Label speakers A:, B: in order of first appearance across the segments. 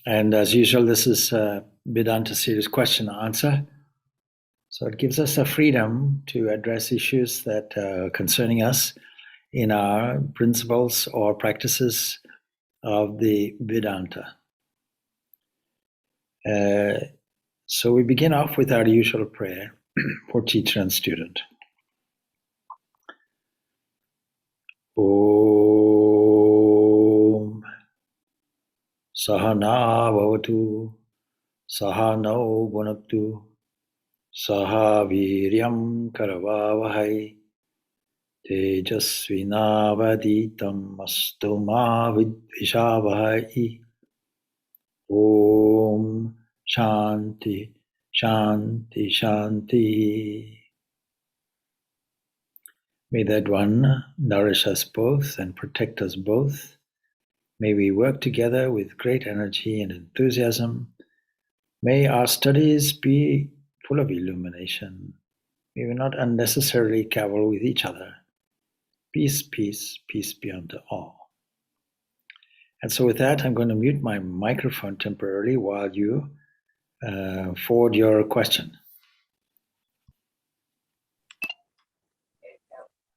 A: And as usual, this is Vedanta Series question and answer. So it gives us a freedom to address issues that are concerning us in our principles or practices of the Vedanta. So we begin off with our usual prayer for teacher and student. Om Sahana Bhavatu Sahano Bhunaktu Saha Viryam Karavavahai Tejasvinavaditam Astu Ma Vidvishavahai. Om Shanti Shanti Shanti. May that one nourish us both and protect us both. May we work together with great energy and enthusiasm. May our studies be full of illumination. May we not unnecessarily cavil with each other. Peace, peace, peace be unto all. And so with that, I'm going to mute my microphone temporarily while you forward your question.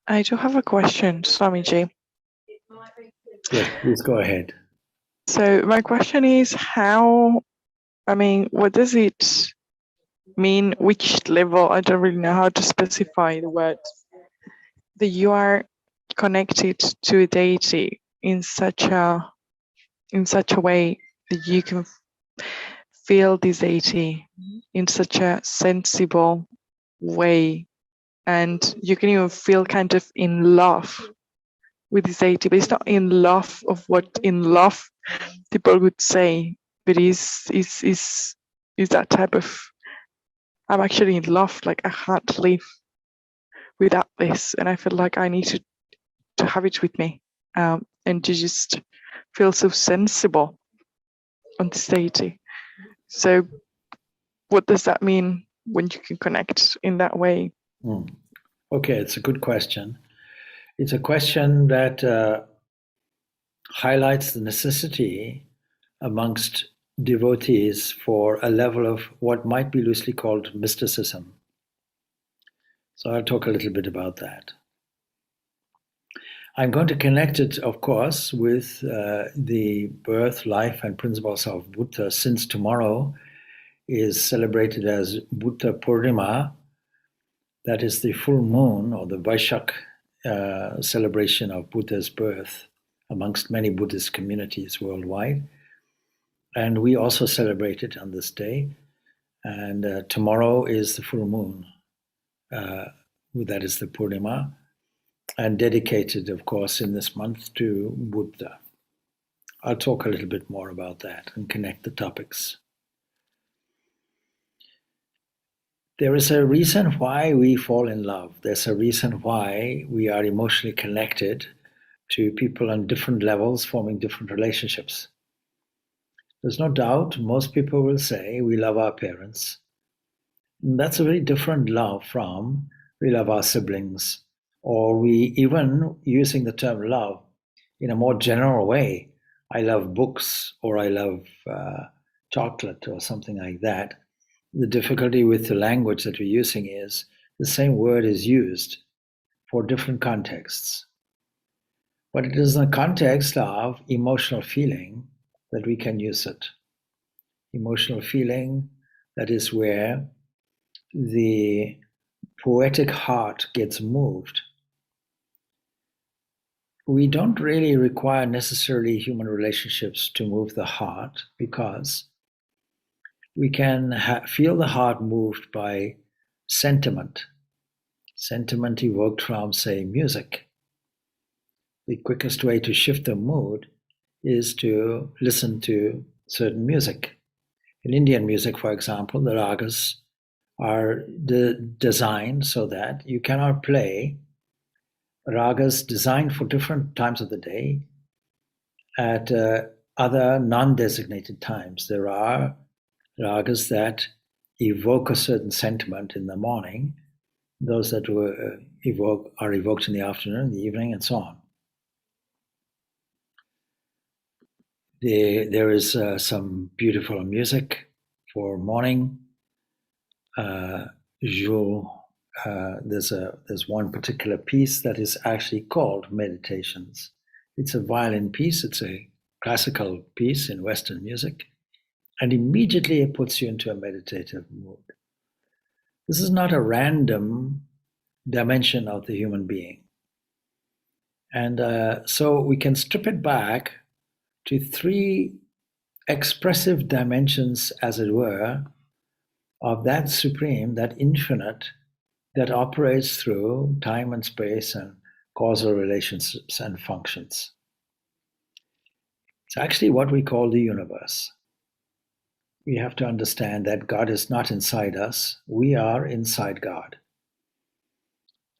B: I do have a question, Swamiji.
A: Yes, please go ahead.
B: So my question is what does it mean, which level, I don't really know how to specify the word, that you are connected to a deity in such a way that you can feel this deity in such a sensible way, and you can even feel kind of in love with this deity, but it's not in love of what in love people would say, but is that type of, I'm actually in love, like I can't live without this, and I feel like I need to have it with me, and to just feel so sensible on this deity. So what does that mean when you can connect in that way?
A: Okay, it's a good question. It's a question that highlights the necessity amongst devotees for a level of what might be loosely called mysticism. So I'll talk a little bit about that. I'm going to connect it, of course, with the birth, life, and principles of Buddha, since tomorrow is celebrated as Buddha Purnima. That is the full moon, or the Vaishak celebration of Buddha's birth amongst many Buddhist communities worldwide. And we also celebrate it on this day. And tomorrow is the full moon. That is the Purnima. And dedicated, of course, in this month to Buddha. I'll talk a little bit more about that and connect the topics. There is a reason why we fall in love. There's a reason why we are emotionally connected to people on different levels, forming different relationships. There's no doubt most people will say we love our parents. And that's a very different love from we love our siblings, or we even using the term love in a more general way. I love books, or I love chocolate, or something like that. The difficulty with the language that we're using is the same word is used for different contexts. But it is in the context of emotional feeling that we can use it. Emotional feeling, that is where the poetic heart gets moved. We don't really require necessarily human relationships to move the heart, because we can feel the heart moved by sentiment. Sentiment evoked from, say, music. The quickest way to shift the mood is to listen to certain music. In Indian music, for example, the ragas are designed so that you cannot play ragas designed for different times of the day at other non-designated times. There are ragas that evoke a certain sentiment in the morning, those that are evoked in the afternoon, in the evening, and so on. There is some beautiful music for morning. Jules, there's one particular piece that is actually called Meditations. It's a violin piece. It's a classical piece in Western music, and immediately it puts you into a meditative mood. This is not a random dimension of the human being. And so we can strip it back to three expressive dimensions, as it were, of that supreme, that infinite, that operates through time and space and causal relationships and functions. It's actually what we call the universe. We have to understand that God is not inside us, we are inside God.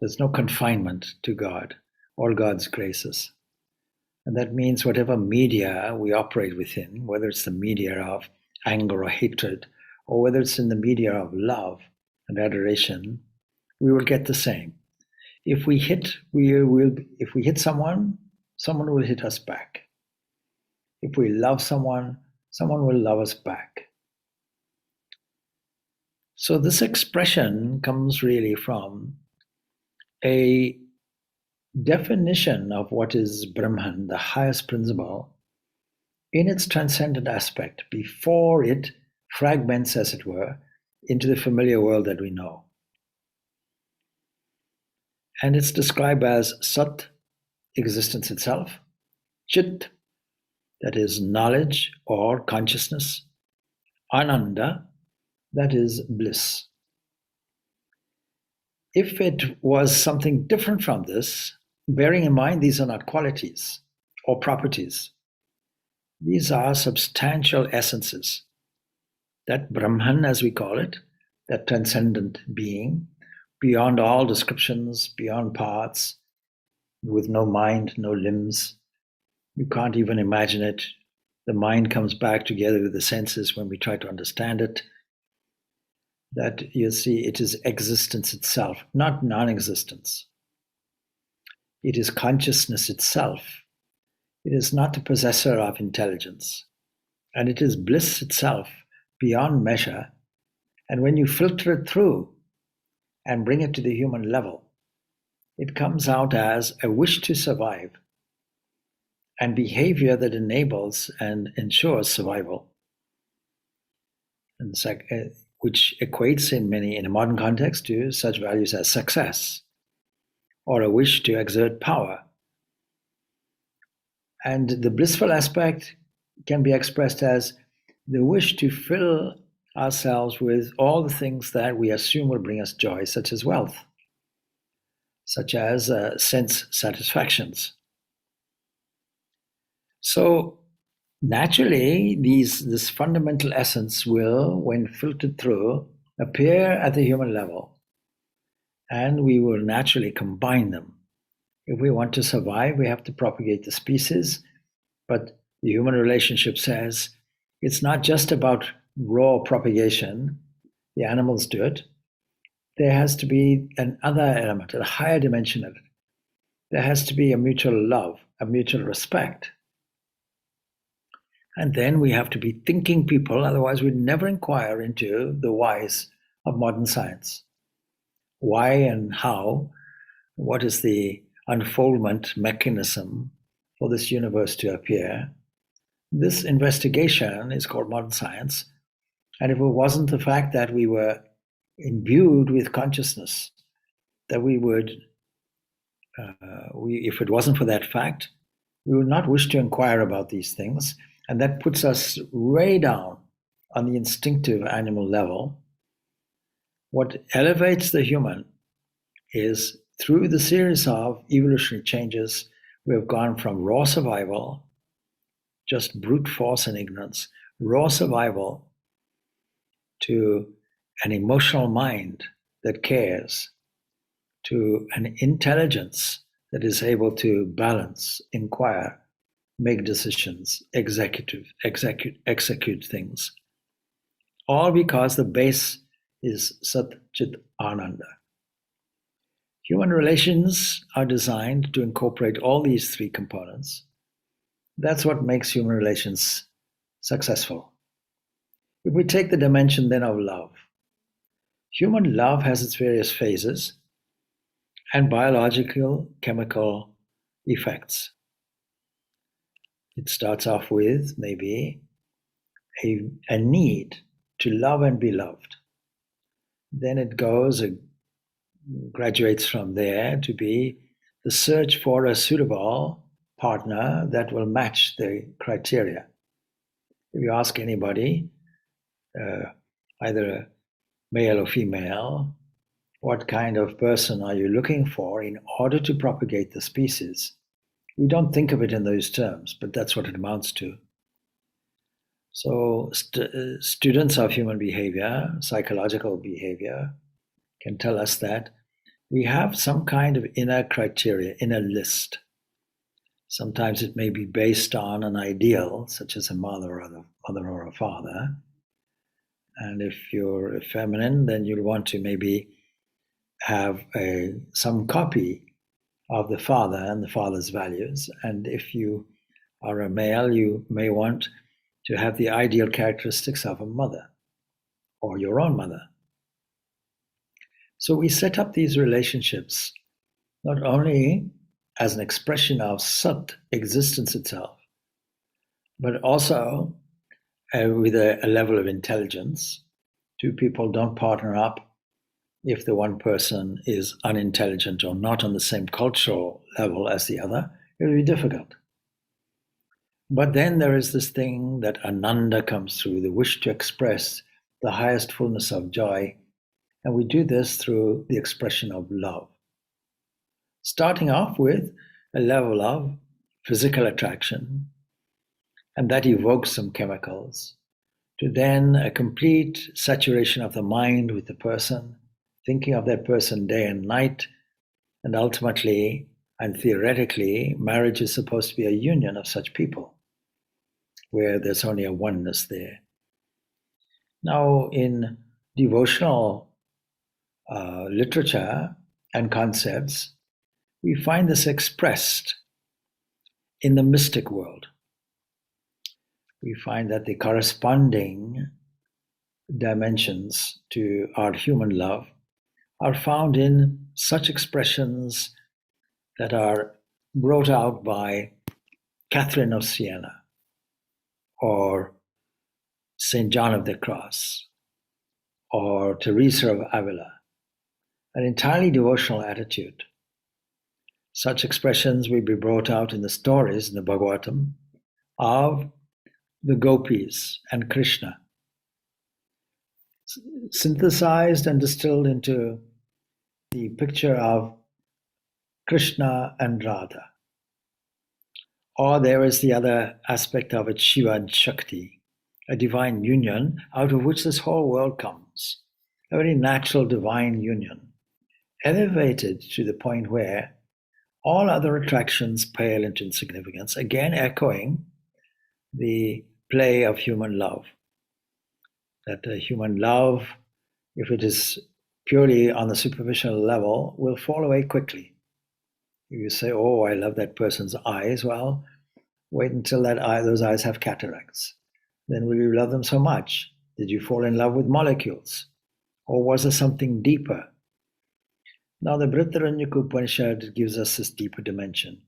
A: There's no confinement to God or God's graces. And that means whatever media we operate within, whether it's the media of anger or hatred, or whether it's in the media of love and adoration, we will get the same. If we hit someone, someone will hit us back. If we love someone, someone will love us back. So this expression comes really from a definition of what is Brahman, the highest principle, in its transcendent aspect, before it fragments, as it were, into the familiar world that we know. And it's described as Sat, existence itself, Chit, that is knowledge or consciousness, Ananda, that is bliss. If it was something different from this, bearing in mind these are not qualities or properties, these are substantial essences. That Brahman, as we call it, that transcendent being, beyond all descriptions, beyond parts, with no mind, no limbs. You can't even imagine it. The mind comes back together with the senses when we try to understand it. That you see, it is existence itself, not non-existence. It is consciousness itself. It is not the possessor of intelligence. And it is bliss itself, beyond measure. And when you filter it through and bring it to the human level, it comes out as a wish to survive and behavior that enables and ensures survival. And which equates in a modern context to such values as success or a wish to exert power. And the blissful aspect can be expressed as the wish to fill ourselves with all the things that we assume will bring us joy, such as wealth, such as sense satisfactions. So naturally, this fundamental essence will, when filtered through, appear at the human level, and we will naturally combine them. If we want to survive, we have to propagate the species, but the human relationship says it's not just about raw propagation. The animals do it. There has to be another element, a higher dimension of it. There has to be a mutual love, a mutual respect. And then we have to be thinking people, otherwise we'd never inquire into the whys of modern science. Why and how, what is the unfoldment mechanism for this universe to appear? This investigation is called modern science. And if it wasn't the fact that we were imbued with consciousness, that we would, if it wasn't for that fact, we would not wish to inquire about these things. And that puts us way down on the instinctive animal level. What elevates the human is through the series of evolutionary changes, we have gone from raw survival, just brute force and ignorance, raw survival, to an emotional mind that cares, to an intelligence that is able to balance, inquire, make decisions, execute things. All because the base is Sat Chit Ananda. Human relations are designed to incorporate all these three components. That's what makes human relations successful. If we take the dimension then of love, human love has its various phases and biological, chemical effects. It starts off with maybe a need to love and be loved. Then it graduates from there to be the search for a suitable partner that will match the criteria. If you ask anybody, either a male or female, what kind of person are you looking for in order to propagate the species? We don't think of it in those terms, but that's what it amounts to. So students of human behavior, psychological behavior, can tell us that we have some kind of inner criteria, inner list. Sometimes it may be based on an ideal, such as a mother or a father. And if you're feminine, then you'll want to maybe have some copy of the father and the father's values. And if you are a male, you may want to have the ideal characteristics of a mother or your own mother. So we set up these relationships not only as an expression of Sat, existence itself, but also with a level of intelligence. Two people don't partner up if the one person is unintelligent or not on the same cultural level as the other. It will be difficult. But then there is this thing that Ananda comes through, the wish to express the highest fullness of joy. And we do this through the expression of love. Starting off with a level of physical attraction, and that evokes some chemicals, to then a complete saturation of the mind with the person, thinking of that person day and night, and ultimately and theoretically, marriage is supposed to be a union of such people, where there's only a oneness there. Now, in devotional literature and concepts, we find this expressed in the mystic world. We find that the corresponding dimensions to our human love are found in such expressions that are brought out by Catherine of Siena or St. John of the Cross or Teresa of Avila, an entirely devotional attitude. Such expressions will be brought out in the stories in the Bhagavatam of the gopis and Krishna, synthesized and distilled into the picture of Krishna and Radha. Or there is the other aspect of it, Shiva and Shakti, a divine union out of which this whole world comes, a very natural divine union, elevated to the point where all other attractions pale into insignificance, again echoing the play of human love. That human love, if it is purely on the superficial level, will fall away quickly. If you say, oh, I love that person's eyes, well, wait until those eyes have cataracts. Then will you love them so much? Did you fall in love with molecules? Or was there something deeper? Now the Brihadaranyaka Upanishad gives us this deeper dimension.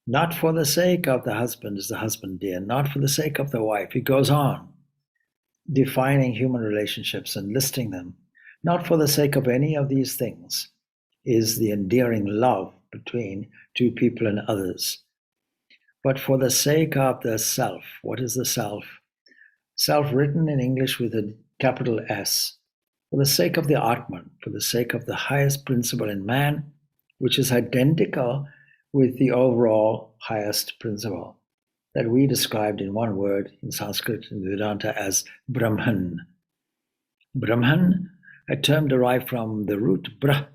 A: Not for the sake of the husband is the husband dear, not for the sake of the wife. He goes on defining human relationships and listing them. Not for the sake of any of these things is the endearing love between two people and others, but for the sake of the self. What is the self? Self written in English with a capital S. For the sake of the Atman, for the sake of the highest principle in man, which is identical with the overall highest principle that we described in one word in Sanskrit in Vedanta as Brahman. Brahman, a term derived from the root brah,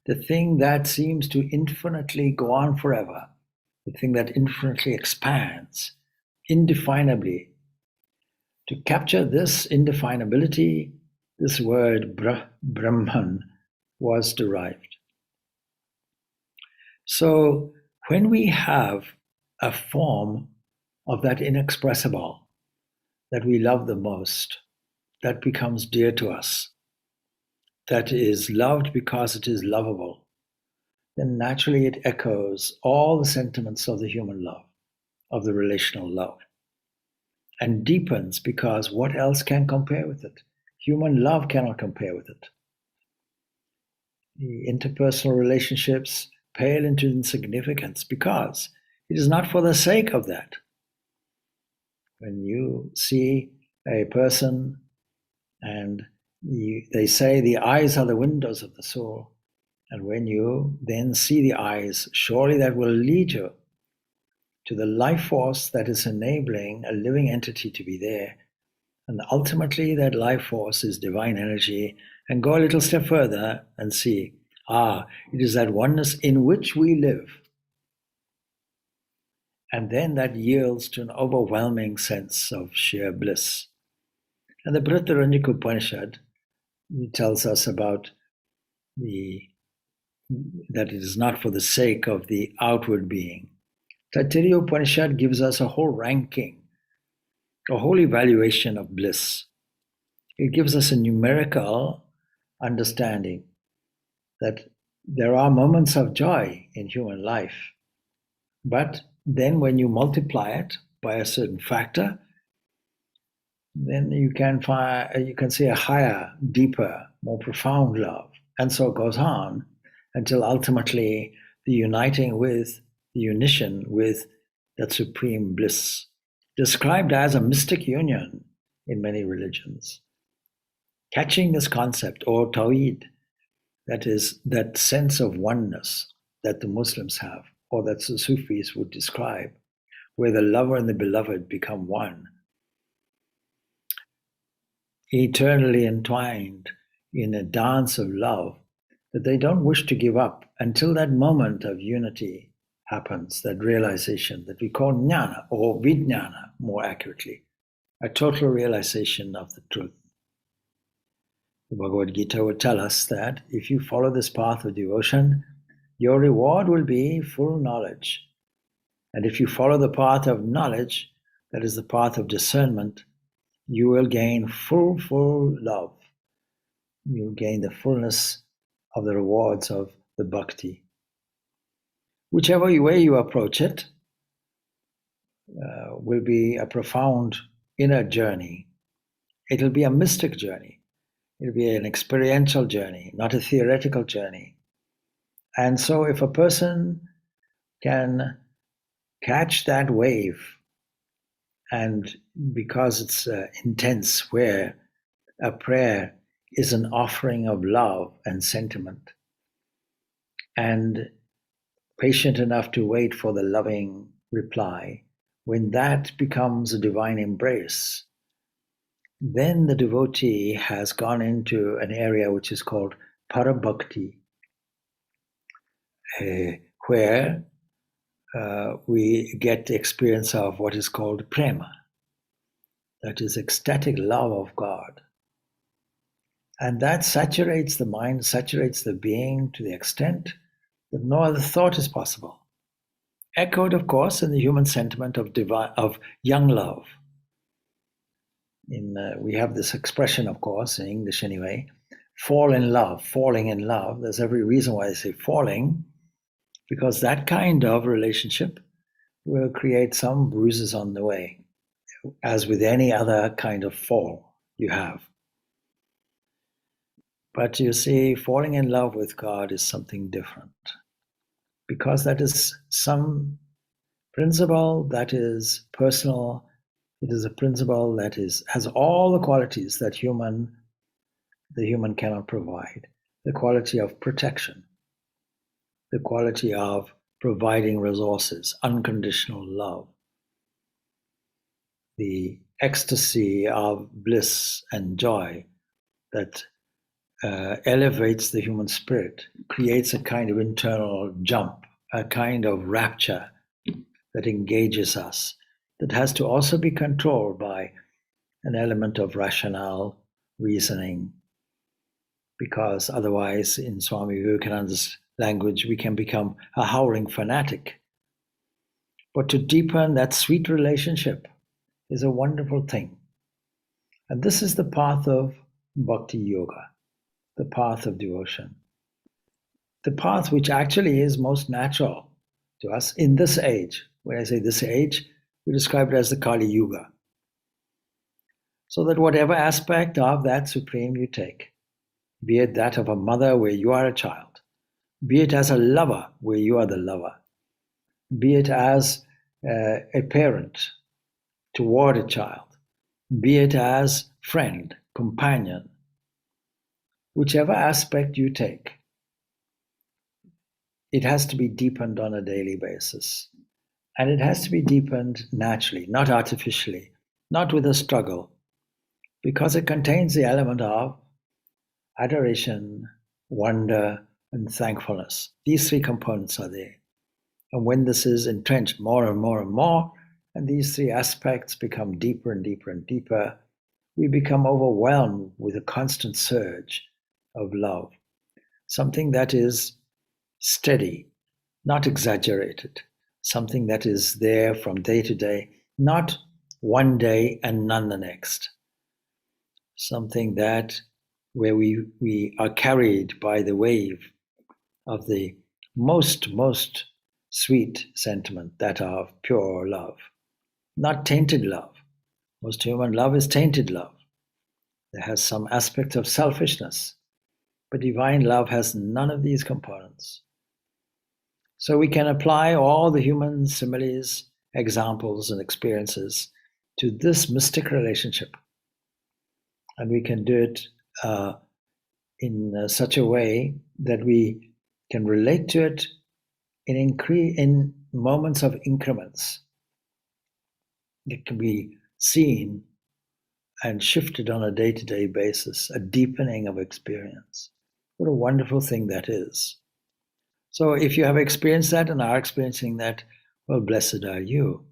A: the thing that seems to infinitely go on forever, the thing that infinitely expands, indefinably. To capture this indefinability, this word Brahman was derived. So when we have a form of that inexpressible that we love the most, that becomes dear to us, that is loved because it is lovable, then naturally it echoes all the sentiments of the human love, of the relational love, and deepens because what else can compare with it? Human love cannot compare with it. The interpersonal relationships pale into insignificance because it is not for the sake of that. When you see a person and they say the eyes are the windows of the soul, and when you then see the eyes, surely that will lead you to the life force that is enabling a living entity to be there. And ultimately, that life force is divine energy. And go a little step further and see, it is that oneness in which we live. And then that yields to an overwhelming sense of sheer bliss. And the Brihadaranyaka Upanishad tells us about that it is not for the sake of the outward being. Taittiriya Upanishad gives us a whole ranking, a whole evaluation of bliss. It gives us a numerical understanding that there are moments of joy in human life, but then when you multiply it by a certain factor, then you can see a higher, deeper, more profound love, and so it goes on until ultimately the uniting with, the unition with that supreme bliss, described as a mystic union in many religions. Catching this concept, or Tawhid, that is that sense of oneness that the Muslims have, or that the Sufis would describe, where the lover and the beloved become one, eternally entwined in a dance of love that they don't wish to give up until that moment of unity happens, that realization that we call jnana, or vijnana more accurately, a total realization of the truth. The Bhagavad Gita would tell us that if you follow this path of devotion, your reward will be full knowledge. And if you follow the path of knowledge, that is the path of discernment, you will gain full love. You will gain the fullness of the rewards of the bhakti. Whichever way you approach it will be a profound inner journey. It'll be a mystic journey. It'll be an experiential journey, not a theoretical journey. And so if a person can catch that wave, and because it's intense, where a prayer is an offering of love and sentiment, and patient enough to wait for the loving reply, when that becomes a divine embrace, then the devotee has gone into an area which is called parabhakti, where we get the experience of what is called prema, that is ecstatic love of God. And that saturates the mind, saturates the being to the extent that no other thought is possible. Echoed, of course, in the human sentiment of young love. We have this expression, of course, in English anyway, fall in love, falling in love. There's every reason why I say falling, because that kind of relationship will create some bruises on the way, as with any other kind of fall you have. But you see, falling in love with God is something different, because that is some principle that is personal. It is a principle that has all the qualities that the human cannot provide. The quality of protection, the quality of providing resources, unconditional love, the ecstasy of bliss and joy that elevates the human spirit, creates a kind of internal jump, a kind of rapture that engages us, that has to also be controlled by an element of rationale reasoning, because otherwise, in Swami Vivekananda's language, we can become a howling fanatic. But to deepen that sweet relationship is a wonderful thing. And this is the path of bhakti yoga, the path of devotion, the path which actually is most natural to us in this age. When I say this age, we describe it as the Kali Yuga. So that whatever aspect of that supreme you take, be it that of a mother where you are a child, be it as a lover where you are the lover, be it as a parent toward a child, be it as friend, companion, whichever aspect you take, it has to be deepened on a daily basis. And it has to be deepened naturally, not artificially, not with a struggle, because it contains the element of adoration, wonder, and thankfulness. These three components are there. And when this is entrenched more and more and more, and these three aspects become deeper and deeper and deeper, we become overwhelmed with a constant surge of love, something that is steady, not exaggerated, something that is there from day to day, not one day and none the next, something that where we are carried by the wave of the most sweet sentiment, that of pure love, not tainted love. Most human love is tainted love. There has some aspect of selfishness, but divine love has none of these components. So we can apply all the human similes, examples, and experiences to this mystic relationship. And we can do it in such a way that we can relate to it in moments of increments. It can be seen and shifted on a day-to-day basis, a deepening of experience. What a wonderful thing that is. So if you have experienced that and are experiencing that, well, blessed are you.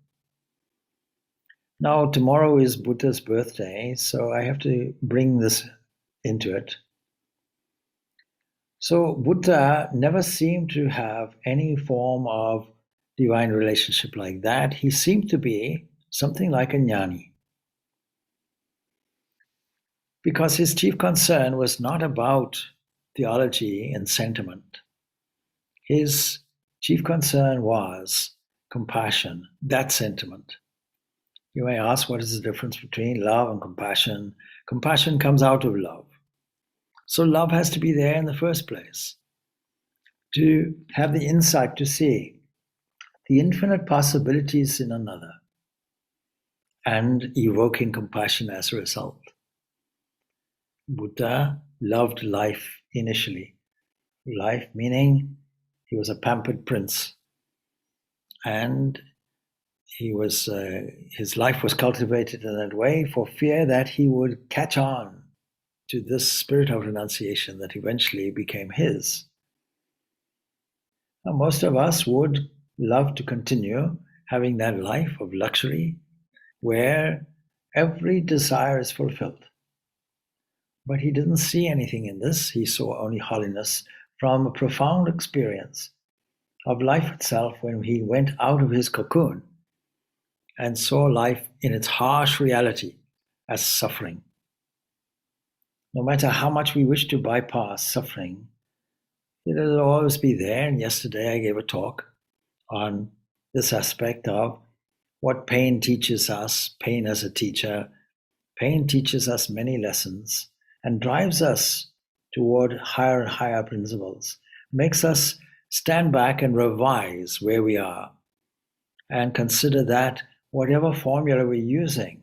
A: Now, tomorrow is Buddha's birthday, so I have to bring this into it. So Buddha never seemed to have any form of divine relationship like that. He seemed to be something like a jnani, because his chief concern was not about theology and sentiment. His chief concern was compassion, that sentiment. You may ask, what is the difference between love and compassion? Compassion comes out of love. So love has to be there in the first place, to have the insight to see the infinite possibilities in another and evoking compassion as a result. Buddha loved life initially. Life meaning he was a pampered prince, and his life was cultivated in that way for fear that he would catch on to this spirit of renunciation that eventually became his. Now, most of us would love to continue having that life of luxury where every desire is fulfilled. But he didn't see anything in this. He saw only holiness from a profound experience of life itself when he went out of his cocoon and saw life in its harsh reality as suffering. No matter how much we wish to bypass suffering, it'll always be there. And yesterday I gave a talk on this aspect of what pain teaches us, pain as a teacher. Pain teaches us many lessons and drives us toward higher and higher principles, makes us stand back and revise where we are and consider that whatever formula we're using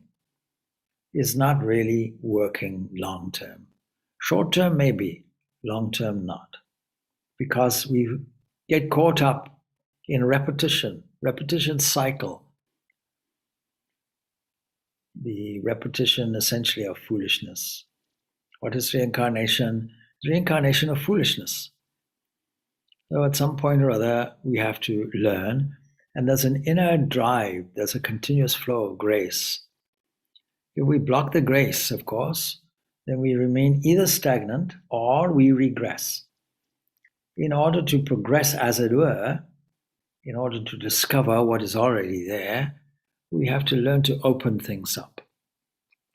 A: is not really working long term. Short term, maybe, long term, not. Because we get caught up in repetition cycle, the repetition essentially of foolishness. What is reincarnation? Reincarnation of foolishness. So at some point or other, we have to learn, and there's an inner drive, there's a continuous flow of grace. If we block the grace, of course, then we remain either stagnant or we regress. In order to progress, as it were, in order to discover what is already there, we have to learn to open things up.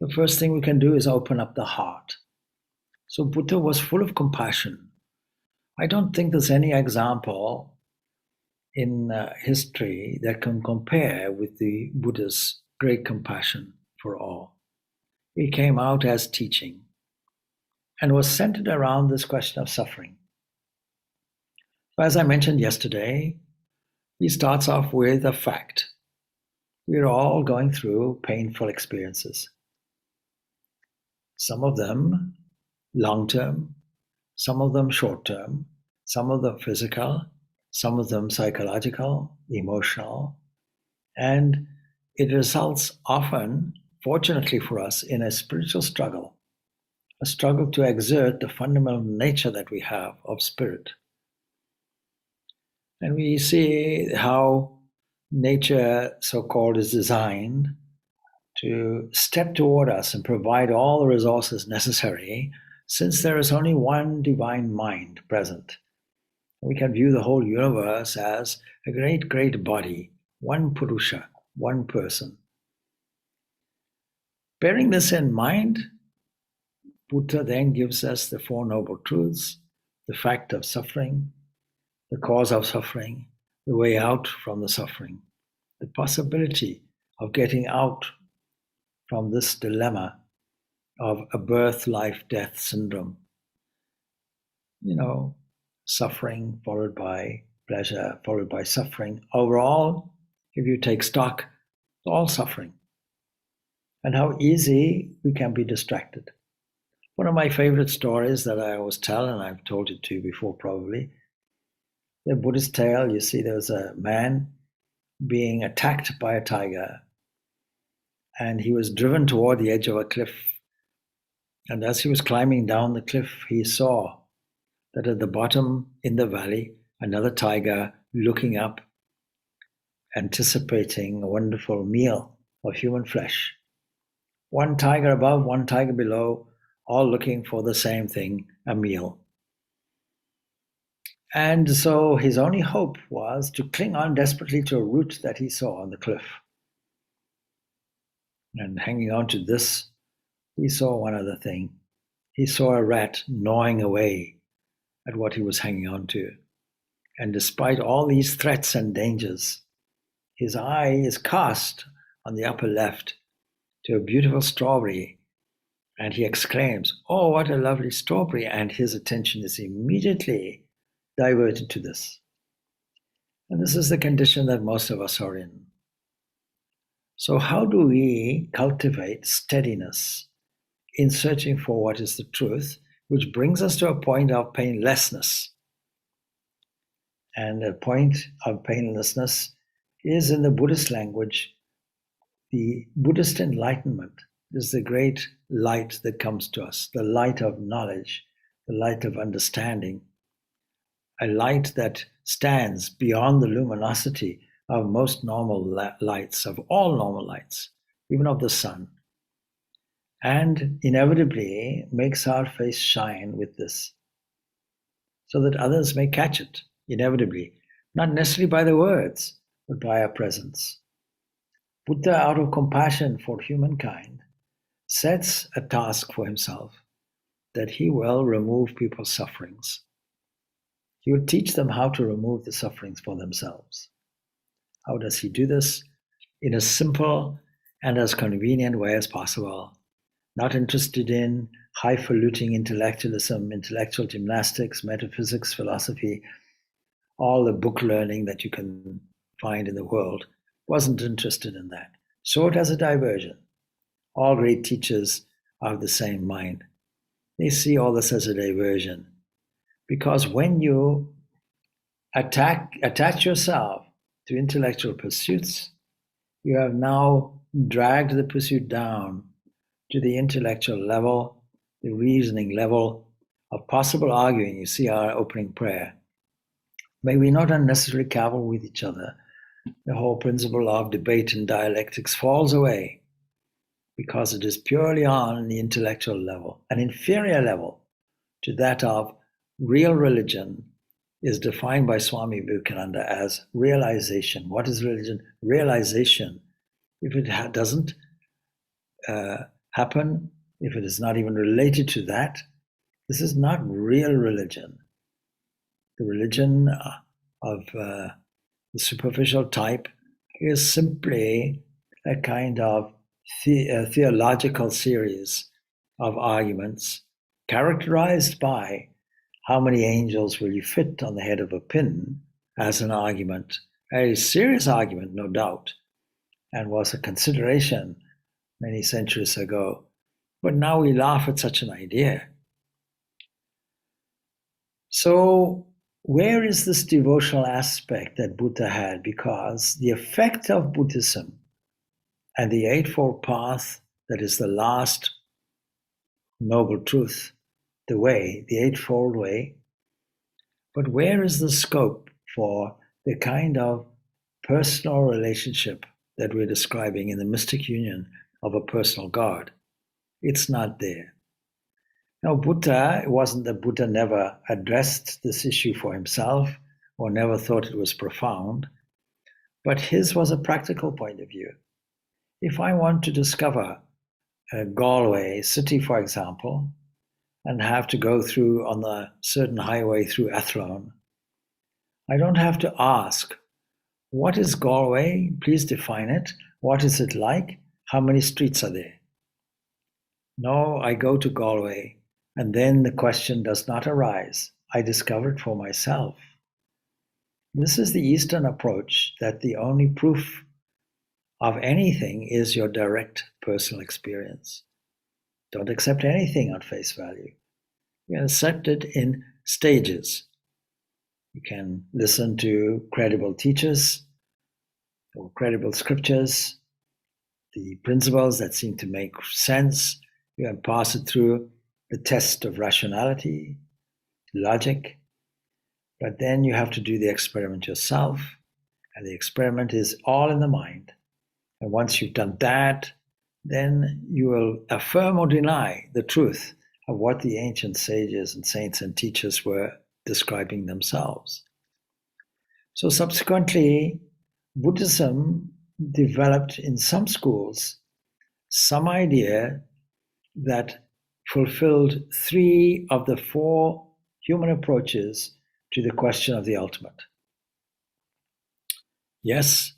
A: The first thing we can do is open up the heart. So Buddha was full of compassion. I don't think there's any example in history that can compare with the Buddha's great compassion for all. He came out as teaching and was centered around this question of suffering. So as I mentioned yesterday, he starts off with a fact. We're all going through painful experiences. Some of them long-term, some of them short-term, some of them physical, some of them psychological, emotional, and it results often, fortunately for us, in a spiritual struggle, a struggle to exert the fundamental nature that we have of spirit. And we see how nature, so-called, is designed to step toward us and provide all the resources necessary, since there is only one divine mind present. We can view the whole universe as a great, great body, one Purusha, one person. Bearing this in mind, Buddha then gives us the Four Noble Truths, the fact of suffering, the cause of suffering, the way out from the suffering, the possibility of getting out from this dilemma of a birth, life, death syndrome. Suffering followed by pleasure, followed by suffering. Overall, if you take stock, it's all suffering. And how easy we can be distracted. One of my favorite stories that I always tell, and I've told it to you before probably, the Buddhist tale, you see there's a man being attacked by a tiger, and he was driven toward the edge of a cliff. And as he was climbing down the cliff, he saw that at the bottom in the valley, another tiger looking up, anticipating a wonderful meal of human flesh. One tiger above, one tiger below, all looking for the same thing, a meal. And so his only hope was to cling on desperately to a root that he saw on the cliff. And hanging on to this, he saw one other thing. He saw a rat gnawing away at what he was hanging on to. And despite all these threats and dangers, his eye is cast on the upper left to a beautiful strawberry, and he exclaims, "Oh, what a lovely strawberry!" And his attention is immediately diverted to this. And this is the condition that most of us are in. So how do we cultivate steadiness in searching for what is the truth, which brings us to a point of painlessness? And a point of painlessness is, in the Buddhist language, the Buddhist enlightenment is the great light that comes to us, the light of knowledge, the light of understanding, a light that stands beyond the luminosity of most normal lights, of all normal lights, even of the sun, and inevitably makes our face shine with this, so that others may catch it, inevitably, not necessarily by the words, but by our presence. Buddha, out of compassion for humankind, sets a task for himself that he will remove people's sufferings. He will teach them how to remove the sufferings for themselves. How does he do this? In a simple and as convenient way as possible. Not interested in highfalutin intellectualism, intellectual gymnastics, metaphysics, philosophy, all the book learning that you can find in the world. Wasn't interested in that. Saw it as a diversion. All great teachers are of the same mind. They see all this as a diversion. Because when you attach yourself to intellectual pursuits, you have now dragged the pursuit down to the intellectual level, the reasoning level of possible arguing. You see our opening prayer. May we not unnecessarily cavil with each other. The whole principle of debate and dialectics falls away because it is purely on the intellectual level, an inferior level to that of real religion, is defined by Swami Vivekananda as realization. What is religion? Realization. If it doesn't happen, if it is not even related to that, this is not real religion. The religion of the superficial type is simply a kind of theological series of arguments characterized by how many angels will you fit on the head of a pin as an argument, a serious argument, no doubt, and was a consideration many centuries ago. But now we laugh at such an idea. So, where is this devotional aspect that Buddha had? Because the effect of Buddhism and the Eightfold Path, that is the last noble truth, the way, the Eightfold Way, but where is the scope for the kind of personal relationship that we're describing in the mystic union of a personal God? It's not there. Now, Buddha, it wasn't that Buddha never addressed this issue for himself or never thought it was profound, but his was a practical point of view. If I want to discover Galway city, for example, and have to go through on the certain highway through Athlone, I don't have to ask, what is Galway? Please define it. What is it like? How many streets are there? No, I go to Galway, and then the question does not arise. I discover it for myself. This is the Eastern approach, that the only proof of anything is your direct personal experience. Don't accept anything on face value. You accept it in stages. You can listen to credible teachers or credible scriptures, the principles that seem to make sense. You can pass it through the test of rationality, logic, but then you have to do the experiment yourself, and the experiment is all in the mind. And once you've done that, then you will affirm or deny the truth of what the ancient sages and saints and teachers were describing themselves. So subsequently, Buddhism developed in some schools some idea that fulfilled 3 of the 4 human approaches to the question of the ultimate. Yes,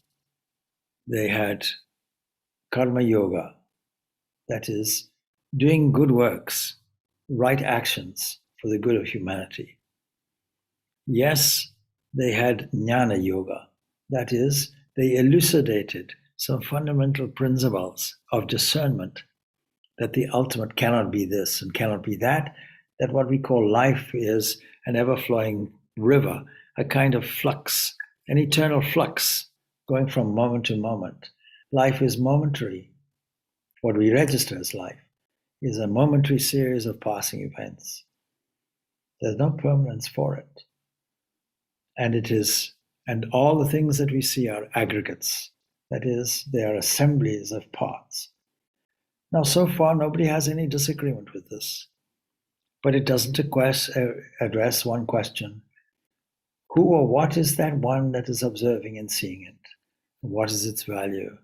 A: they had karma yoga, that is, doing good works, right actions for the good of humanity. Yes, they had jnana yoga, that is, they elucidated some fundamental principles of discernment, that the ultimate cannot be this and cannot be that, that what we call life is an ever-flowing river, a kind of flux, an eternal flux going from moment to moment. Life is momentary. What we register as life is a momentary series of passing events. There's no permanence for it. And all the things that we see are aggregates. That is, they are assemblies of parts. Now, so far, nobody has any disagreement with this. But it doesn't address one question. Who or what is that one that is observing and seeing it? What is its value?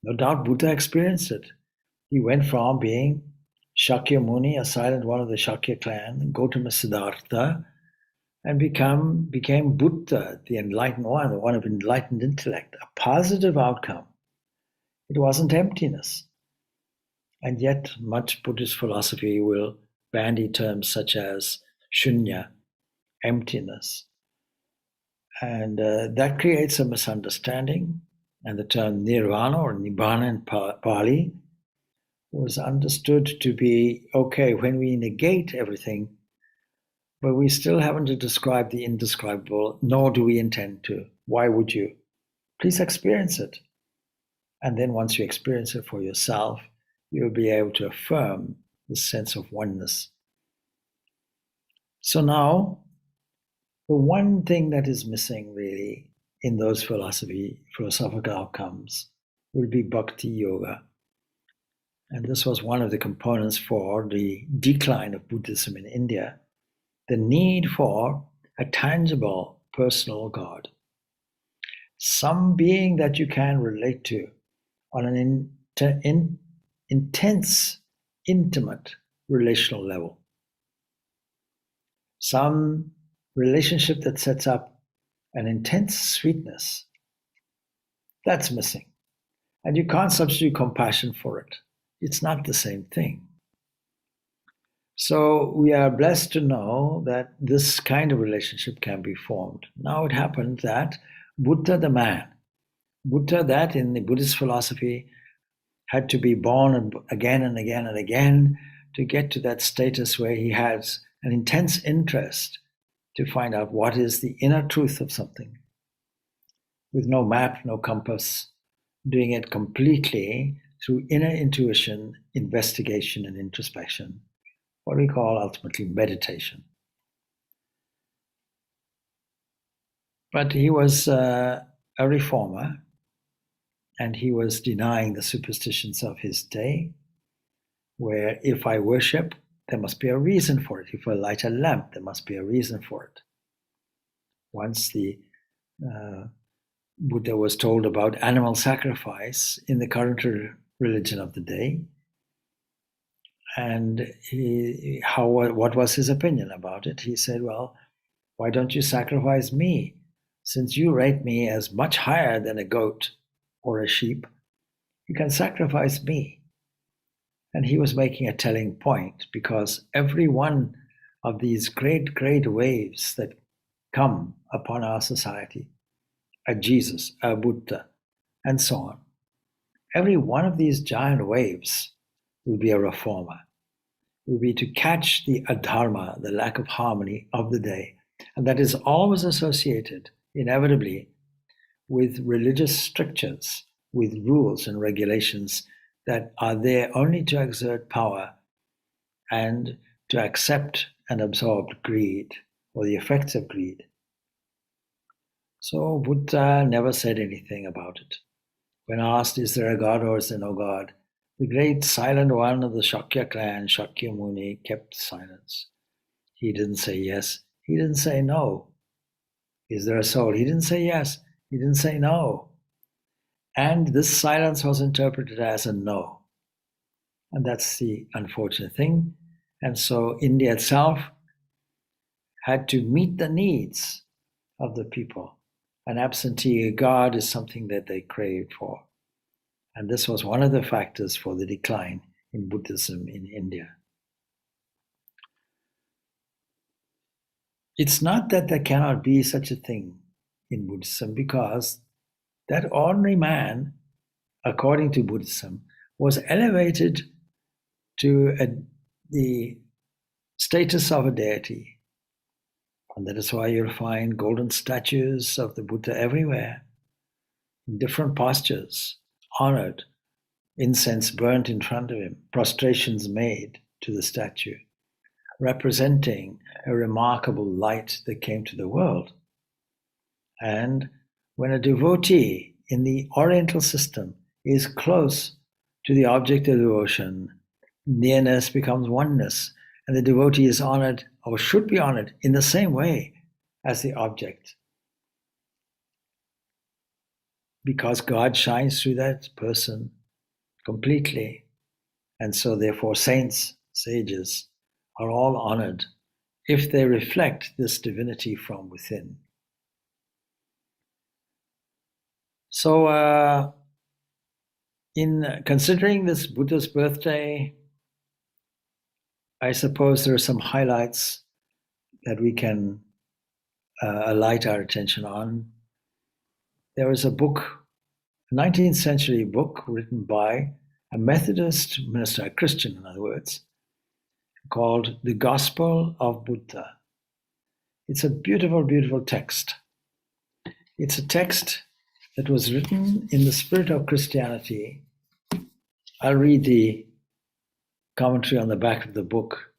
A: No doubt Buddha experienced it. He went from being Shakyamuni, a silent one of the Shakya clan, Gautama Siddhartha, and became Buddha, the enlightened one, the one of enlightened intellect, a positive outcome. It wasn't emptiness. And yet, much Buddhist philosophy will bandy terms such as shunya, emptiness. And that creates a misunderstanding. And the term nirvana or nibbana in Pali was understood to be, okay, when we negate everything, but we still haven't described the indescribable, nor do we intend to. Why would you? Please experience it. And then once you experience it for yourself, you'll be able to affirm the sense of oneness. So now, the one thing that is missing really in those philosophical outcomes will be bhakti yoga. And this was one of the components for the decline of Buddhism in India. The need for a tangible, personal God. Some being that you can relate to on an intense, intimate relational level. Some relationship that sets up an intense sweetness. That's missing. And you can't substitute compassion for it. It's not the same thing. So we are blessed to know that this kind of relationship can be formed. Now it happened that Buddha the man, Buddha that in the Buddhist philosophy had to be born again and again and again to get to that status where he has an intense interest to find out what is the inner truth of something, with no map, no compass, doing it completely through inner intuition, investigation, and introspection, what we call ultimately meditation. But he was a reformer, and he was denying the superstitions of his day, where if I worship, there must be a reason for it. If I light a lamp, there must be a reason for it. Once the Buddha was told about animal sacrifice in the current religion of the day, and what was his opinion about it? He said, well, why don't you sacrifice me? Since you rate me as much higher than a goat or a sheep, you can sacrifice me. And he was making a telling point, because every one of these great, great waves that come upon our society, a Jesus, a Buddha, and so on, every one of these giant waves will be a reformer, will be to catch the adharma, the lack of harmony of the day. And that is always associated, inevitably, with religious strictures, with rules and regulations that are there only to exert power and to accept and absorb greed, or the effects of greed. So Buddha never said anything about it. When asked, is there a God or is there no God, the great silent one of the Shakya clan, Shakyamuni, kept silence. He didn't say yes. He didn't say no. Is there a soul? He didn't say yes. He didn't say no. And this silence was interpreted as a no. And that's the unfortunate thing. And so India itself had to meet the needs of the people. An absentee God is something that they craved for. And this was one of the factors for the decline in Buddhism in India. It's not that there cannot be such a thing in Buddhism, because that ordinary man, according to Buddhism, was elevated to the status of a deity. And that is why you'll find golden statues of the Buddha everywhere, in different postures, honored, incense burnt in front of him, prostrations made to the statue, representing a remarkable light that came to the world. And when a devotee in the Oriental system is close to the object of devotion, nearness becomes oneness, and the devotee is honored, or should be honored, in the same way as the object. Because God shines through that person completely. And so therefore saints, sages, are all honored if they reflect this divinity from within. So in considering this Buddha's birthday, I suppose there are some highlights that we can alight our attention on. There is a book, a 19th century book written by a Methodist minister, a Christian in other words, called The Gospel of Buddha. It's a beautiful, beautiful text. It's a text that was written in the spirit of Christianity. I'll read the commentary on the back of the book.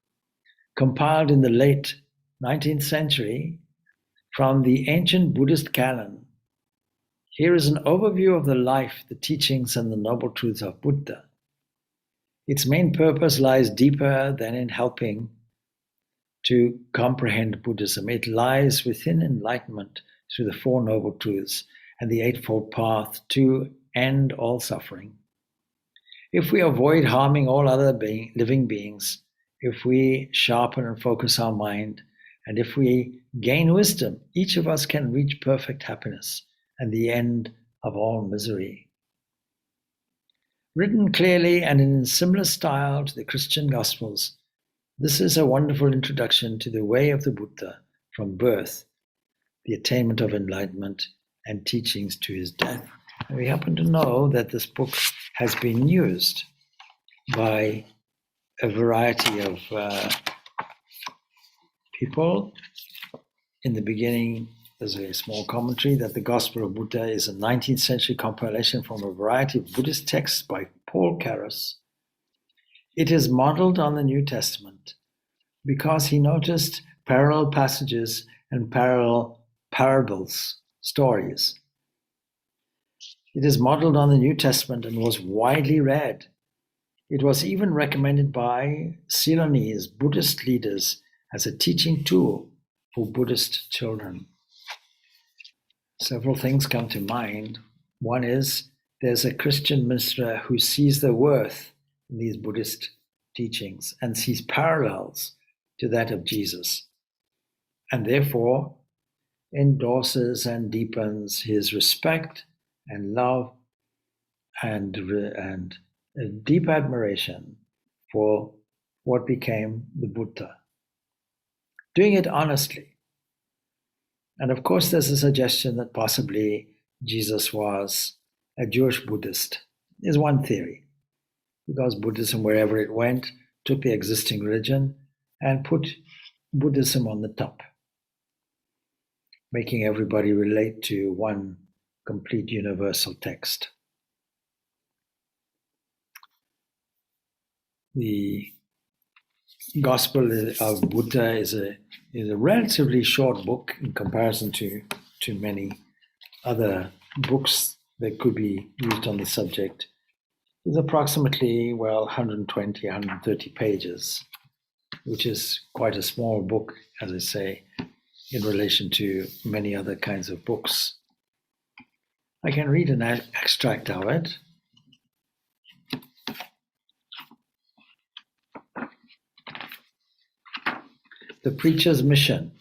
A: Compiled in the late 19th century from the ancient Buddhist canon, here is an overview of the life, the teachings, and the noble truths of Buddha. Its main purpose lies deeper than in helping to comprehend Buddhism. It lies within enlightenment through the Four Noble Truths and the Eightfold Path to end all suffering. If we avoid harming all other living beings, if we sharpen and focus our mind, and if we gain wisdom, each of us can reach perfect happiness and the end of all misery. Written clearly and in similar style to the Christian Gospels, this is a wonderful introduction to the way of the Buddha from birth, the attainment of enlightenment, and teachings to his death. And we happen to know that this book has been used by a variety of people. In the beginning, there's a small commentary that the Gospel of Buddha is a 19th century compilation from a variety of Buddhist texts by Paul Carus. It is modeled on the New Testament because he noticed parallel passages and parallel parables, stories. It is modeled on the New Testament and was widely read. It was even recommended by Ceylonese Buddhist leaders as a teaching tool for Buddhist children. Several things come to mind. One is there's a Christian minister who sees the worth in these Buddhist teachings and sees parallels to that of Jesus, and therefore endorses and deepens his respect and love and a deep admiration for what became the Buddha. Doing it honestly. And of course, there's a suggestion that possibly Jesus was a Jewish Buddhist, is one theory, because Buddhism, wherever it went, took the existing religion and put Buddhism on the top, making everybody relate to one complete universal text. The Gospel of Buddha is a relatively short book in comparison to many other books that could be used on the subject. It's approximately, 120, 130 pages, which is quite a small book, as I say, in relation to many other kinds of books. I can read an extract of it. The Preacher's Mission.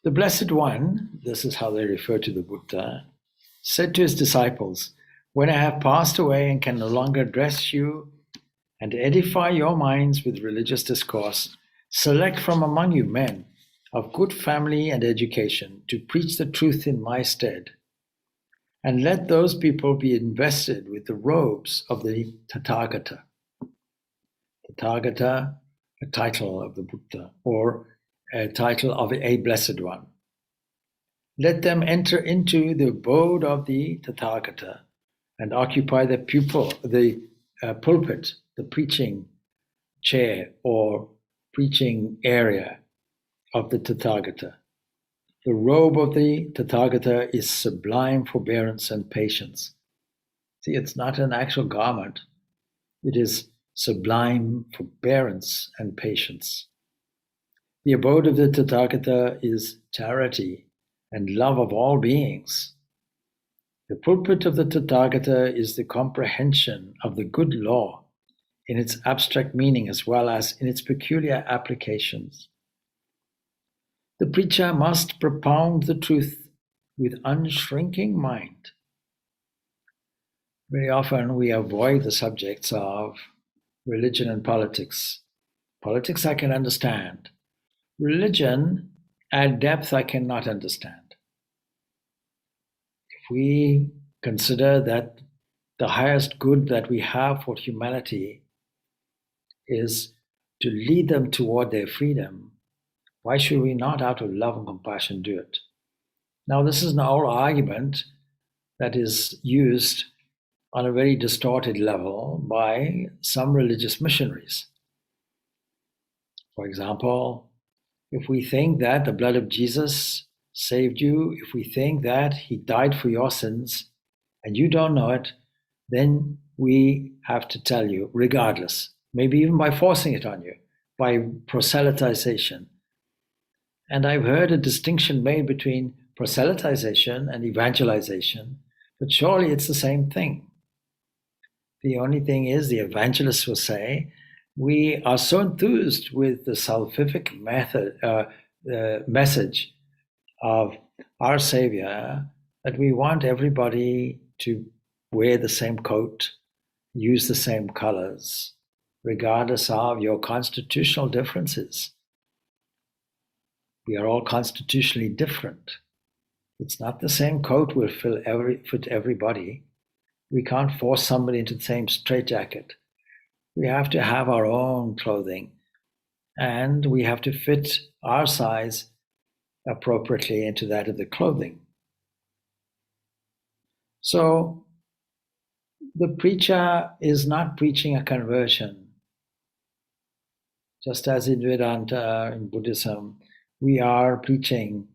A: The Blessed One, this is how they refer to the Buddha, said to his disciples, "When I have passed away and can no longer address you and edify your minds with religious discourse, select from among you men of good family and education to preach the truth in my stead, and let those people be invested with the robes of the Tathagata." Tathagata, a title of the Buddha, or a title of a Blessed One. Let them enter into the abode of the Tathagata and occupy the pulpit, the preaching chair or preaching area of the Tathagata. The robe of the Tathagata is sublime forbearance and patience. See, it's not an actual garment. It is sublime forbearance and patience. The abode of the Tathagata is charity and love of all beings. The pulpit of the Tathagata is the comprehension of the good law in its abstract meaning as well as in its peculiar applications. The preacher must propound the truth with unshrinking mind. Very often we avoid the subjects of religion and politics. Politics I can understand. Religion at depth I cannot understand. If we consider that the highest good that we have for humanity is to lead them toward their freedom, why should we not, out of love and compassion, do it? Now, this is an old argument that is used on a very distorted level by some religious missionaries. For example, if we think that the blood of Jesus saved you, if we think that he died for your sins and you don't know it, then we have to tell you, regardless, maybe even by forcing it on you, by proselytization. And I've heard a distinction made between proselytization and evangelization, but surely it's the same thing. The only thing is, the evangelists will say, we are so enthused with the salvific message of our Savior that we want everybody to wear the same coat, use the same colors, regardless of your constitutional differences. We are all constitutionally different. It's not the same coat will fit everybody. We can't force somebody into the same straitjacket. We have to have our own clothing, and we have to fit our size appropriately into that of the clothing. So the preacher is not preaching a conversion. Just as in Vedanta, in Buddhism, we are preaching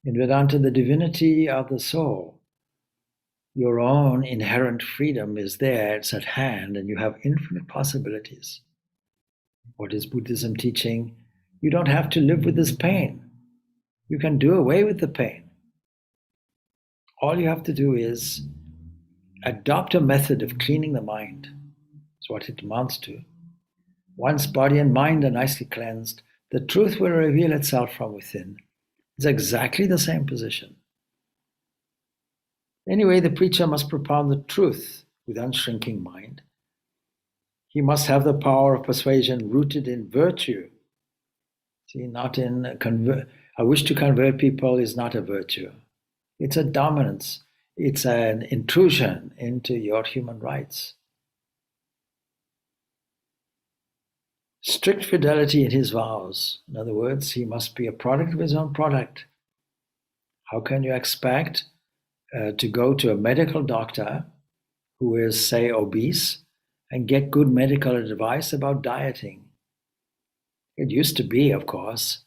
A: in Vedanta the divinity of the soul. Your own inherent freedom is there, it's at hand, and you have infinite possibilities. What is Buddhism teaching? You don't have to live with this pain. You can do away with the pain. All you have to do is adopt a method of cleaning the mind. That's what it amounts to. Once body and mind are nicely cleansed, the truth will reveal itself from within. It's exactly the same position. Anyway, the preacher must propound the truth with unshrinking mind. He must have the power of persuasion rooted in virtue. See, not in a wish to convert people is not a virtue. It's a dominance. It's an intrusion into your human rights. Strict fidelity in his vows. In other words, he must be a product of his own product. How can you expect to go to a medical doctor who is, say, obese and get good medical advice about dieting? It used to be, of course,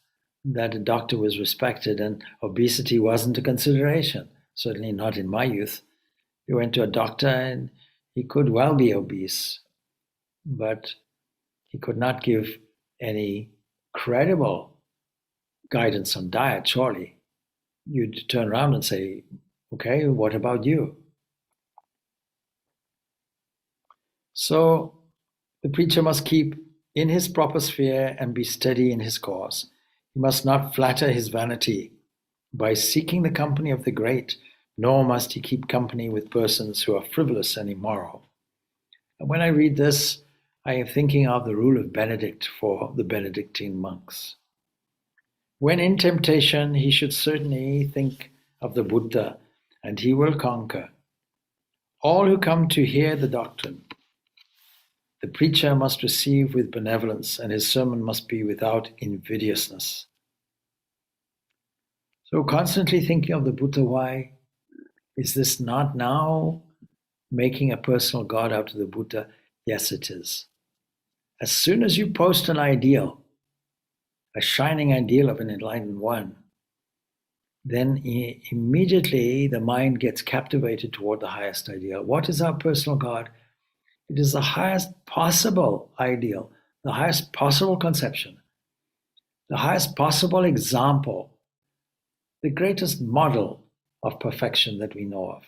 A: that a doctor was respected and obesity wasn't a consideration. Certainly not in my youth. You went to a doctor and he could well be obese, but he could not give any credible guidance on diet, surely. You'd turn around and say, okay, what about you? So the preacher must keep in his proper sphere and be steady in his course. He must not flatter his vanity by seeking the company of the great, nor must he keep company with persons who are frivolous and immoral. And when I read this, I am thinking of the rule of Benedict for the Benedictine monks. When in temptation, he should certainly think of the Buddha, and he will conquer. All who come to hear the doctrine, the preacher must receive with benevolence, and his sermon must be without invidiousness. So constantly thinking of the Buddha, why? Is this not now making a personal God out of the Buddha? Yes, it is. As soon as you post an ideal, a shining ideal of an enlightened one, then immediately the mind gets captivated toward the highest ideal. What is our personal God? It is the highest possible ideal, the highest possible conception, the highest possible example, the greatest model of perfection that we know of.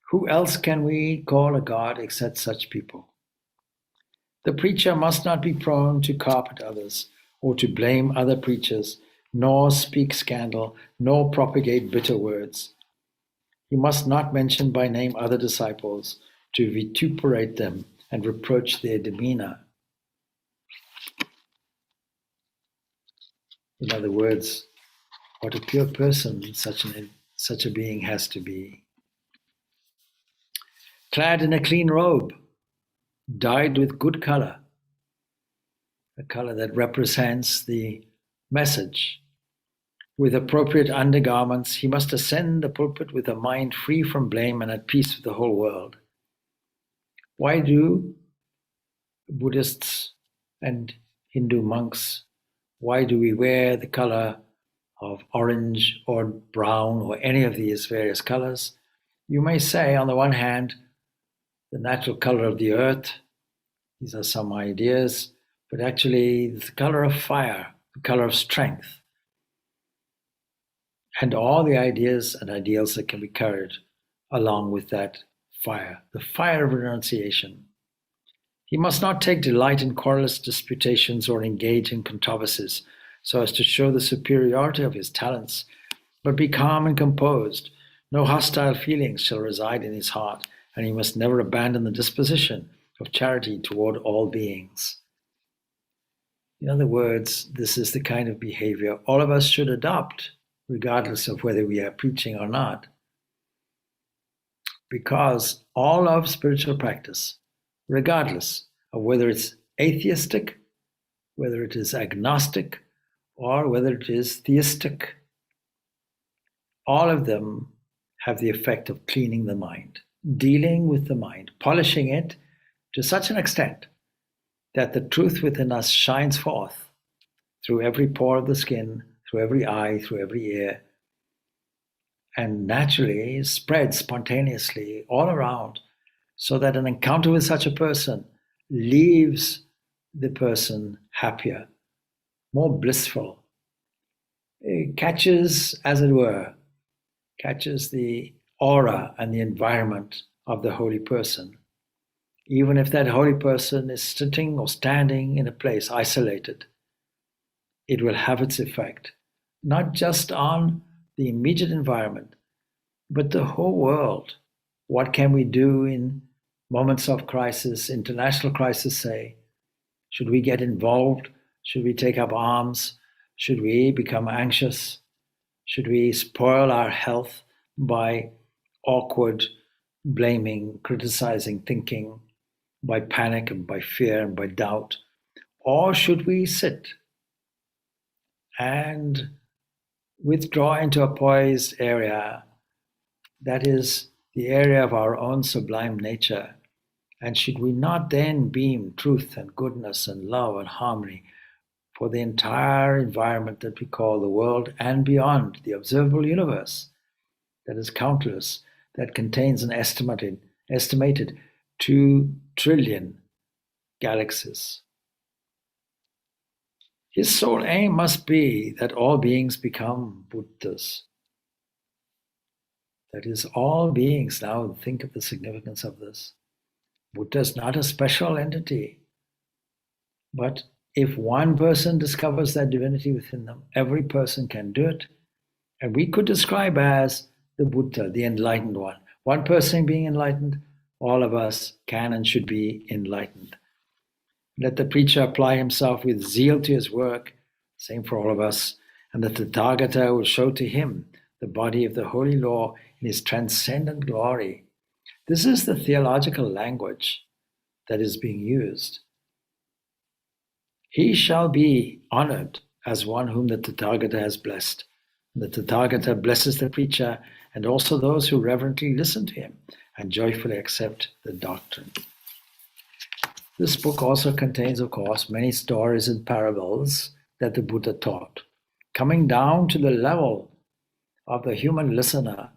A: Who else can we call a God except such people? The preacher must not be prone to carpet others or to blame other preachers, nor speak scandal, nor propagate bitter words. He must not mention by name other disciples to vituperate them and reproach their demeanor. In other words, what a pure person such a being has to be. Clad in a clean robe, dyed with good color, a color that represents the message. With appropriate undergarments, he must ascend the pulpit with a mind free from blame and at peace with the whole world. Why do Buddhists and Hindu monks, why do we wear the color of orange or brown or any of these various colors? You may say, on the one hand, the natural color of the earth, These are some ideas, but actually the color of fire, the color of strength, and all the ideas and ideals that can be carried along with that fire, the fire of renunciation. He must not take delight in querulous disputations or engage in controversies so as to show the superiority of his talents, but be calm and composed. No hostile feelings shall reside in his heart, and he must never abandon the disposition of charity toward all beings. In other words, this is the kind of behavior all of us should adopt, regardless of whether we are preaching or not. Because all of spiritual practice, regardless of whether it's atheistic, whether it is agnostic, or whether it is theistic, all of them have the effect of cleaning the mind, dealing with the mind, polishing it to such an extent that the truth within us shines forth through every pore of the skin, through every eye, through every ear, and naturally spreads spontaneously all around, so that an encounter with such a person leaves the person happier, more blissful. It catches, as it were, catches the aura and the environment of the holy person. Even if that holy person is sitting or standing in a place isolated, it will have its effect, not just on the immediate environment, but the whole world. What can we do in moments of crisis, international crisis, say? Should we get involved? Should we take up arms? Should we become anxious? Should we spoil our health by awkward blaming, criticizing, thinking, by panic and by fear and by doubt? Or should we sit and withdraw into a poised area that is the area of our own sublime nature? And should we not then beam truth and goodness and love and harmony for the entire environment that we call the world and beyond, the observable universe that is countless, that contains an estimated 2 trillion galaxies? His sole aim must be that all beings become Buddhas. That is, all beings, now think of the significance of this. Buddha is not a special entity, but if one person discovers that divinity within them, every person can do it. And we could describe as the Buddha, the enlightened one. One person being enlightened, all of us can and should be enlightened. Let the preacher apply himself with zeal to his work, same for all of us, and the Tathagata will show to him the body of the holy law in his transcendent glory. This is the theological language that is being used. He shall be honored as one whom the Tathagata has blessed. The Tathagata blesses the preacher and also those who reverently listen to him and joyfully accept the doctrine. This book also contains, of course, many stories and parables that the Buddha taught, coming down to the level of the human listener,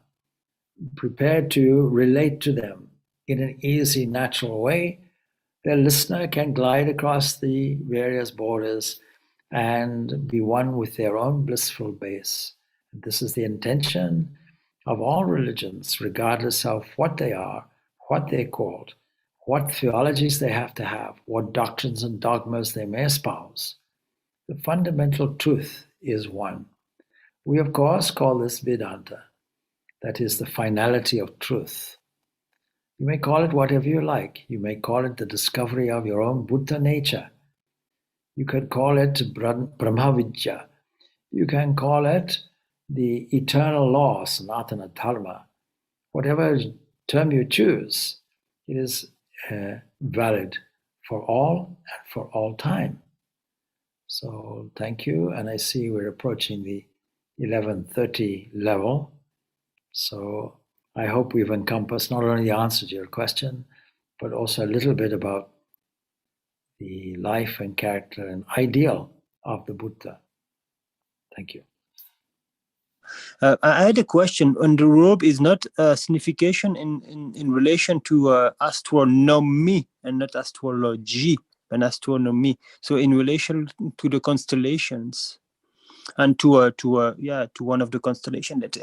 A: prepared to relate to them in an easy, natural way. The listener can glide across the various borders and be one with their own blissful base. This is the intention of all religions, regardless of what they are, what they're called, what theologies they have to have, what doctrines and dogmas they may espouse. The fundamental truth is one. We, of course, call this Vedanta. That is the finality of truth. You may call it whatever you like. You may call it the discovery of your own Buddha nature. You could call it Brahmavidya. You can call it the eternal law, Sanatana Dharma. Whatever term you choose, it is valid for all and for all time. So thank you, and I see we're approaching the 11:30 level. So I hope we've encompassed not only the answer to your question, but also a little bit about the life and character and ideal of the Buddha. Thank you.
C: I had a question. And the robe is not a signification in relation to astronomy and not astrology, and astronomy. So in relation to the constellations and to one of the constellation that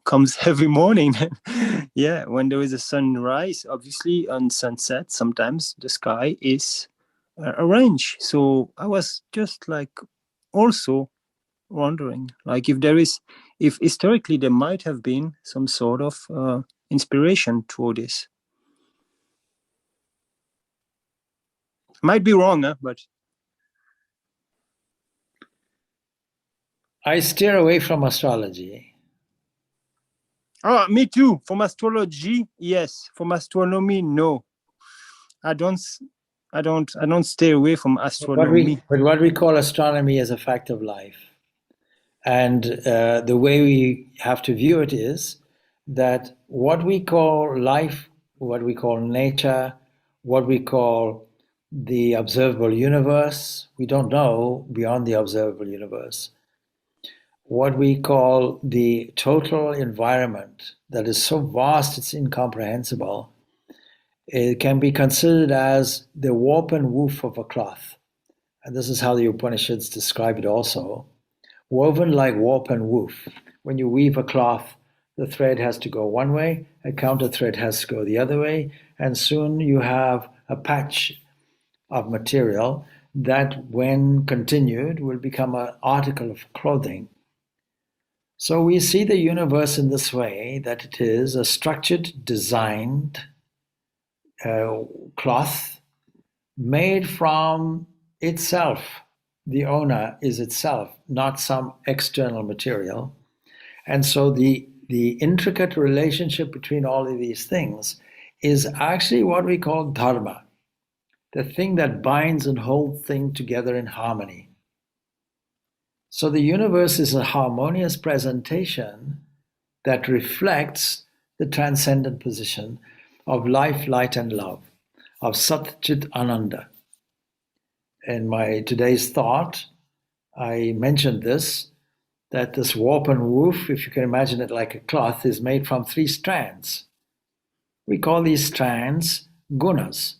C: comes every morning. Yeah, when there is a sunrise, obviously on sunset, sometimes the sky is arranged. So I was just like also wondering, like if historically there might have been some sort of inspiration through this. Might be wrong, but
A: I steer away from astrology.
C: Oh, me too. From astrology, yes. From astronomy, no. I don't stay away from astronomy.
A: But what we call astronomy is a fact of life. And the way we have to view it is that what we call life, what we call nature, what we call the observable universe, we don't know beyond the observable universe. What we call the total environment that is so vast it's incomprehensible, it can be considered as the warp and woof of a cloth. And this is how the Upanishads describe it also. Woven like warp and woof. When you weave a cloth, the thread has to go one way, a counter thread has to go the other way, and soon you have a patch of material that, when continued, will become an article of clothing. So we see the universe in this way, that it is a structured, designed cloth made from itself. The owner is itself, not some external material. And so the intricate relationship between all of these things is actually what we call dharma, the thing that binds and holds things together in harmony. So the universe is a harmonious presentation that reflects the transcendent position of life, light, and love, of Sat Chit Ananda. In my today's thought, I mentioned this, that this warp and woof, if you can imagine it like a cloth, is made from 3 strands. We call these strands gunas.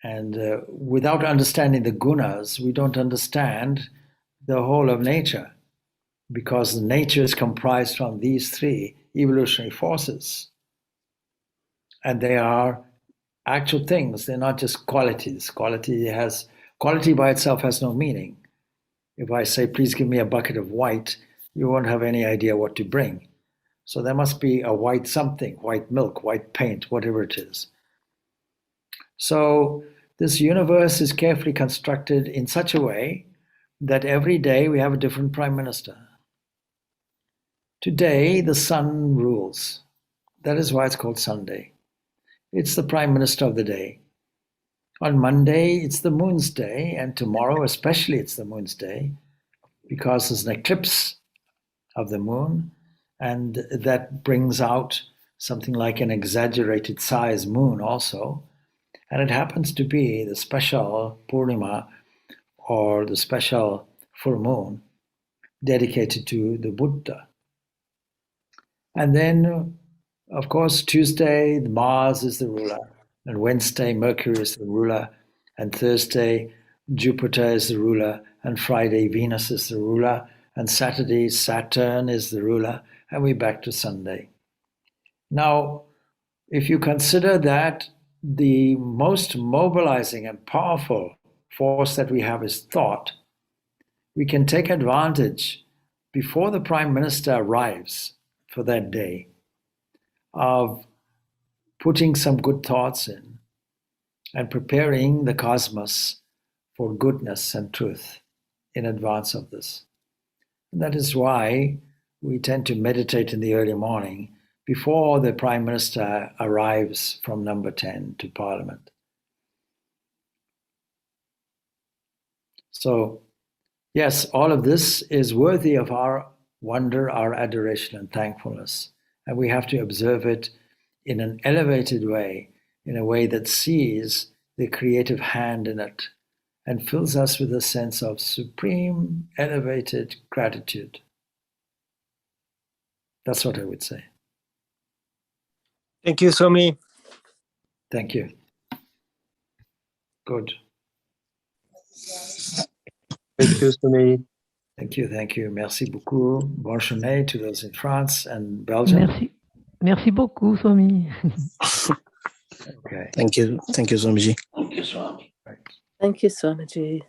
A: And without understanding the gunas, we don't understand the whole of nature, because nature is comprised from these 3 evolutionary forces. And they are actual things. They're not just qualities. Quality by itself has no meaning. If I say, please give me a bucket of white, you won't have any idea what to bring. So there must be a white something, white milk, white paint, whatever it is. So this universe is carefully constructed in such a way that every day we have a different prime minister. Today, the sun rules. That is why it's called Sunday. It's the prime minister of the day. On Monday, it's the moon's day, and tomorrow especially it's the moon's day, because there's an eclipse of the moon, and that brings out something like an exaggerated size moon also. And it happens to be the special Purnima, or the special full moon, dedicated to the Buddha. And then, of course, Tuesday, Mars is the ruler, and Wednesday, Mercury is the ruler, and Thursday, Jupiter is the ruler, and Friday, Venus is the ruler, and Saturday, Saturn is the ruler, and we're back to Sunday. Now, if you consider that the most mobilizing and powerful force that we have is thought, we can take advantage, before the Prime Minister arrives for that day, of putting some good thoughts in and preparing the cosmos for goodness and truth in advance of this. And that is why we tend to meditate in the early morning before the Prime Minister arrives from number 10 to Parliament. So, yes, all of this is worthy of our wonder, our adoration, and thankfulness. And we have to observe it in an elevated way, in a way that sees the creative hand in it and fills us with a sense of supreme, elevated gratitude. That's what I would say.
C: Thank you, Swami.
A: Thank you. Good.
D: Thank you, Swami.
A: Thank you. Thank you. Merci beaucoup. Bonne journée to those in France and Belgium.
E: Merci. Merci beaucoup, Swami.
A: Okay.
F: Thank you, Swamiji.
A: Right.
G: Thank you, Swamiji.